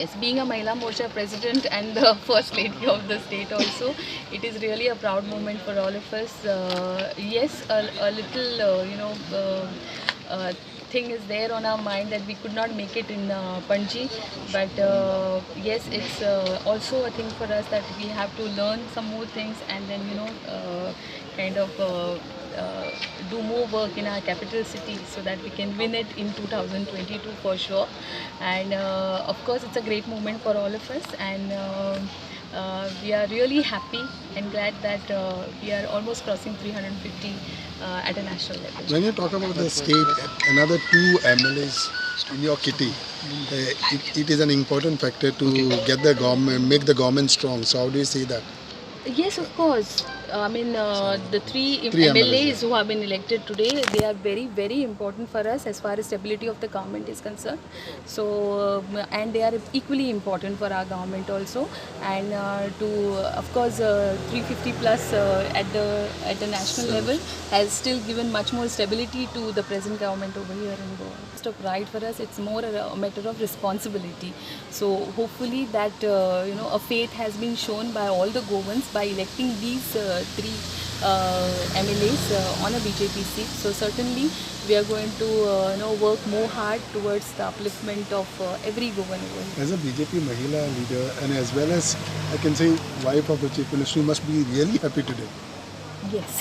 Yes, being a Mahila Morcha president and the first lady of the state also, it is really a proud moment for all of us. Yes, a little, thing is there on our mind that we could not make it in Panji, but yes, it's also a thing for us that we have to learn some more things and then, kind of uh, do more work in our capital city so that we can win it in 2022 for sure. And of course, it's a great moment for all of us, and we are really happy and glad that we are almost crossing 350 at a national level. When you talk about the state, another two MLAs in your kitty, it is an important factor to get the government, make the government strong. So how do you see that? Yes, of course. I mean, the Three MLAs MLAs. who have been elected today, they are very, very important for us as far as stability of the government is concerned. So, and they are equally important for our government also. And of course, 350 plus at the national level has still given much more stability to the present government over here in Goa. It's a pride for us. It's more a matter of responsibility. So, hopefully, that a faith has been shown by all the Goans by electing these three MLAs on a BJP seat. So certainly we are going to work more hard towards the upliftment of every Goan over here. As a BJP Mahila leader and as well as I can say wife of the Chief Minister, you must be really happy today. Yes.